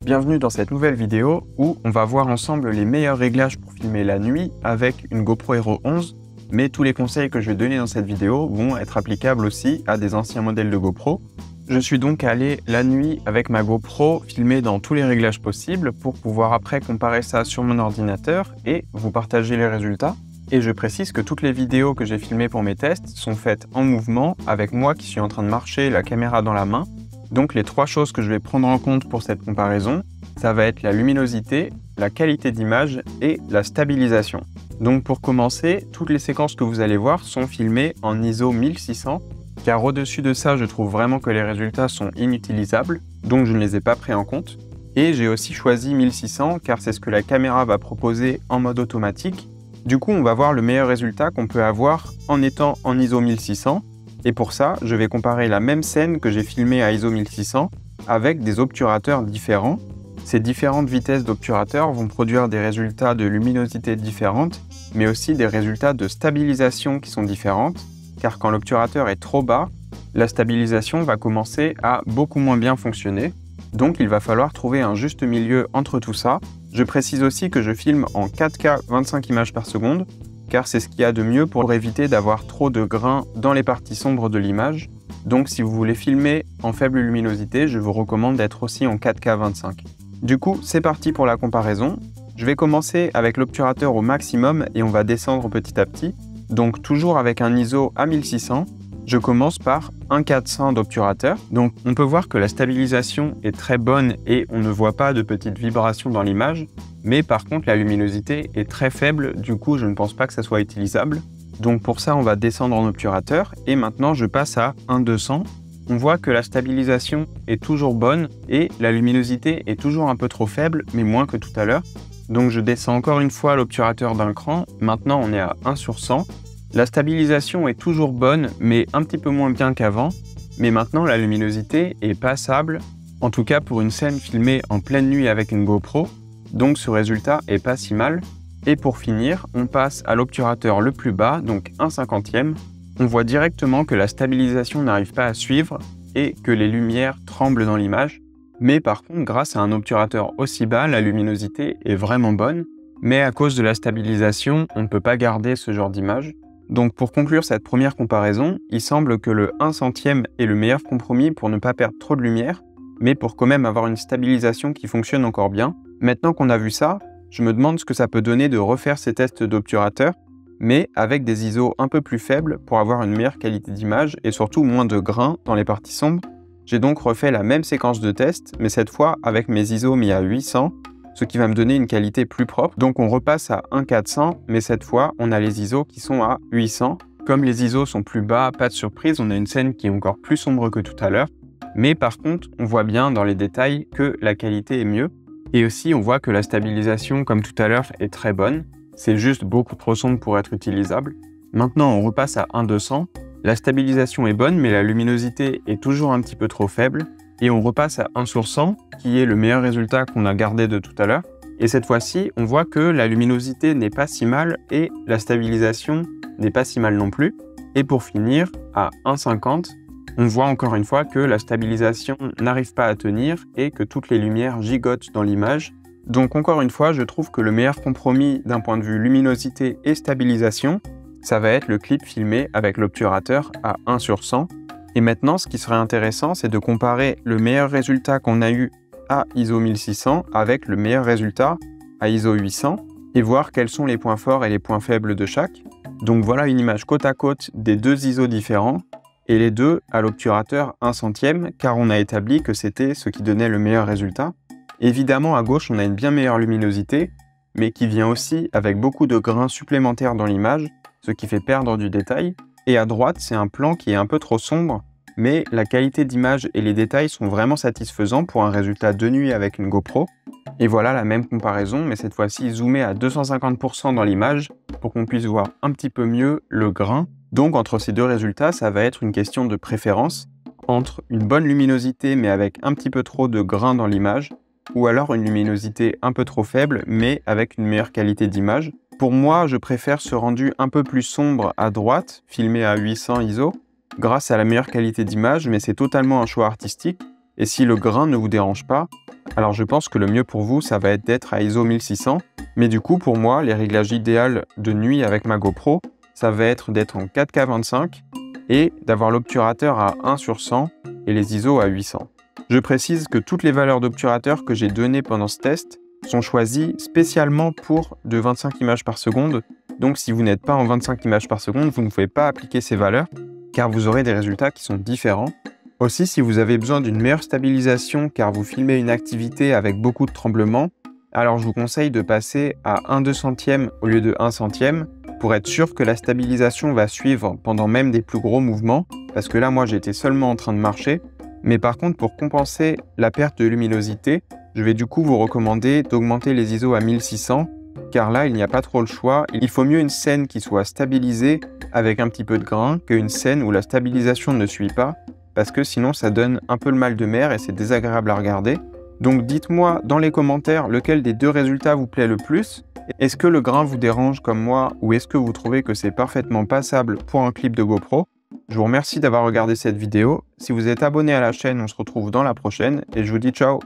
Bienvenue dans cette nouvelle vidéo où on va voir ensemble les meilleurs réglages pour filmer la nuit avec une GoPro Hero 11, mais tous les conseils que je vais donner dans cette vidéo vont être applicables aussi à des anciens modèles de GoPro. Je suis donc allé la nuit avec ma GoPro filmer dans tous les réglages possibles pour pouvoir après comparer ça sur mon ordinateur et vous partager les résultats. Et je précise que toutes les vidéos que j'ai filmées pour mes tests sont faites en mouvement avec moi qui suis en train de marcher, la caméra dans la main. Donc les trois choses que je vais prendre en compte pour cette comparaison, ça va être la luminosité, la qualité d'image et la stabilisation. Donc pour commencer, toutes les séquences que vous allez voir sont filmées en ISO 1600, car au-dessus de ça, je trouve vraiment que les résultats sont inutilisables, donc je ne les ai pas pris en compte. Et j'ai aussi choisi 1600 car c'est ce que la caméra va proposer en mode automatique. Du coup, on va voir le meilleur résultat qu'on peut avoir en étant en ISO 1600. Et pour ça, je vais comparer la même scène que j'ai filmée à ISO 1600 avec des obturateurs différents. Ces différentes vitesses d'obturateur vont produire des résultats de luminosité différentes, mais aussi des résultats de stabilisation qui sont différentes, car quand l'obturateur est trop bas, la stabilisation va commencer à beaucoup moins bien fonctionner. Donc il va falloir trouver un juste milieu entre tout ça. Je précise aussi que je filme en 4K 25 images par seconde, car c'est ce qu'il y a de mieux pour éviter d'avoir trop de grains dans les parties sombres de l'image. Donc si vous voulez filmer en faible luminosité, je vous recommande d'être aussi en 4K 25. Du coup, c'est parti pour la comparaison. Je vais commencer avec l'obturateur au maximum et on va descendre petit à petit. Donc toujours avec un ISO à 1600, je commence par un 400 d'obturateur. Donc on peut voir que la stabilisation est très bonne et on ne voit pas de petites vibrations dans l'image. Mais par contre, la luminosité est très faible, du coup, je ne pense pas que ça soit utilisable. Donc pour ça, on va descendre en obturateur. Et maintenant, je passe à 1.200. On voit que la stabilisation est toujours bonne et la luminosité est toujours un peu trop faible, mais moins que tout à l'heure. Donc je descends encore une fois l'obturateur d'un cran. Maintenant, on est à 1/100. La stabilisation est toujours bonne, mais un petit peu moins bien qu'avant. Mais maintenant, la luminosité est passable, en tout cas pour une scène filmée en pleine nuit avec une GoPro. Donc ce résultat est pas si mal. Et pour finir, on passe à l'obturateur le plus bas, donc 1/50e. On voit directement que la stabilisation n'arrive pas à suivre et que les lumières tremblent dans l'image. Mais par contre, grâce à un obturateur aussi bas, la luminosité est vraiment bonne. Mais à cause de la stabilisation, on ne peut pas garder ce genre d'image. Donc pour conclure cette première comparaison, il semble que le 1/100e est le meilleur compromis pour ne pas perdre trop de lumière, mais pour quand même avoir une stabilisation qui fonctionne encore bien. Maintenant qu'on a vu ça, je me demande ce que ça peut donner de refaire ces tests d'obturateur, mais avec des ISO un peu plus faibles pour avoir une meilleure qualité d'image et surtout moins de grains dans les parties sombres. J'ai donc refait la même séquence de test, mais cette fois avec mes ISO mis à 800, ce qui va me donner une qualité plus propre. Donc on repasse à 1.400, mais cette fois on a les ISO qui sont à 800. Comme les ISO sont plus bas, pas de surprise, on a une scène qui est encore plus sombre que tout à l'heure. Mais par contre, on voit bien dans les détails que la qualité est mieux. Et aussi, on voit que la stabilisation, comme tout à l'heure, est très bonne. C'est juste beaucoup trop sombre pour être utilisable. Maintenant, on repasse à 1.200. La stabilisation est bonne, mais la luminosité est toujours un petit peu trop faible. Et on repasse à 1/100, qui est le meilleur résultat qu'on a gardé de tout à l'heure. Et cette fois-ci, on voit que la luminosité n'est pas si mal et la stabilisation n'est pas si mal non plus. Et pour finir, à 1.50, on voit encore une fois que la stabilisation n'arrive pas à tenir et que toutes les lumières gigotent dans l'image. Donc encore une fois, je trouve que le meilleur compromis d'un point de vue luminosité et stabilisation, ça va être le clip filmé avec l'obturateur à 1/100. Et maintenant, ce qui serait intéressant, c'est de comparer le meilleur résultat qu'on a eu à ISO 1600 avec le meilleur résultat à ISO 800 et voir quels sont les points forts et les points faibles de chaque. Donc voilà une image côte à côte des deux ISO différents. Et les deux à l'obturateur 1/100e, car on a établi que c'était ce qui donnait le meilleur résultat. Évidemment, à gauche, on a une bien meilleure luminosité, mais qui vient aussi avec beaucoup de grains supplémentaires dans l'image, ce qui fait perdre du détail. Et à droite, c'est un plan qui est un peu trop sombre, mais la qualité d'image et les détails sont vraiment satisfaisants pour un résultat de nuit avec une GoPro. Et voilà la même comparaison, mais cette fois-ci zoomée à 250% dans l'image, pour qu'on puisse voir un petit peu mieux le grain. Donc entre ces deux résultats, ça va être une question de préférence entre une bonne luminosité mais avec un petit peu trop de grain dans l'image ou alors une luminosité un peu trop faible mais avec une meilleure qualité d'image. Pour moi, je préfère ce rendu un peu plus sombre à droite, filmé à 800 ISO, grâce à la meilleure qualité d'image, mais c'est totalement un choix artistique. Et si le grain ne vous dérange pas, Alors je pense que le mieux pour vous, ça va être d'être à ISO 1600, mais du coup pour moi, les réglages idéaux de nuit avec ma GoPro, ça va être d'être en 4K25 et d'avoir l'obturateur à 1/100 et les ISO à 800. Je précise que toutes les valeurs d'obturateur que j'ai données pendant ce test sont choisies spécialement pour de 25 images par seconde, donc si vous n'êtes pas en 25 images par seconde, vous ne pouvez pas appliquer ces valeurs, car vous aurez des résultats qui sont différents. Aussi, si vous avez besoin d'une meilleure stabilisation car vous filmez une activité avec beaucoup de tremblements, alors je vous conseille de passer à 1/200 au lieu de 1/100 pour être sûr que la stabilisation va suivre pendant même des plus gros mouvements, parce que là, moi, j'étais seulement en train de marcher. Mais par contre, pour compenser la perte de luminosité, je vais du coup vous recommander d'augmenter les ISO à 1600, car là, il n'y a pas trop le choix. Il faut mieux une scène qui soit stabilisée avec un petit peu de grain qu'une scène où la stabilisation ne suit pas, parce que sinon ça donne un peu le mal de mer et c'est désagréable à regarder. Donc dites-moi dans les commentaires lequel des deux résultats vous plaît le plus. Est-ce que le grain vous dérange comme moi ou est-ce que vous trouvez que c'est parfaitement passable pour un clip de GoPro? Je vous remercie d'avoir regardé cette vidéo. Si vous êtes abonné à la chaîne, on se retrouve dans la prochaine et je vous dis ciao!